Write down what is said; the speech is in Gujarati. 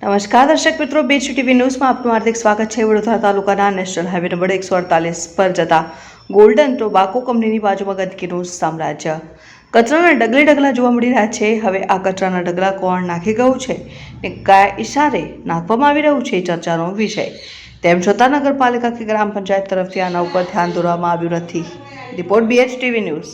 નમસ્કાર દર્શક મિત્રો, બીચ ટીવી ન્યૂઝમાં આપનું હાર્દિક સ્વાગત છે। વડોદરા તાલુકાના નેશનલ હાઈવે નંબર 148 પર જતા ગોલ્ડન ટોબાકો કંપનીની બાજુમાં ગંદકીનું સામ્રાજ્ય, કચરાના ડગલા જોવા મળી રહ્યા છે। હવે આ કચરાના ડગલા કોણ નાખી ગયું છે ને કયા ઇશારે નાખવામાં આવી રહ્યું છે, ચર્ચાનો વિષય। તેમ છતાં નગરપાલિકા કે ગ્રામ પંચાયત તરફથી આના ઉપર ધ્યાન દોરવામાં આવ્યું નથી। Report BH TV news.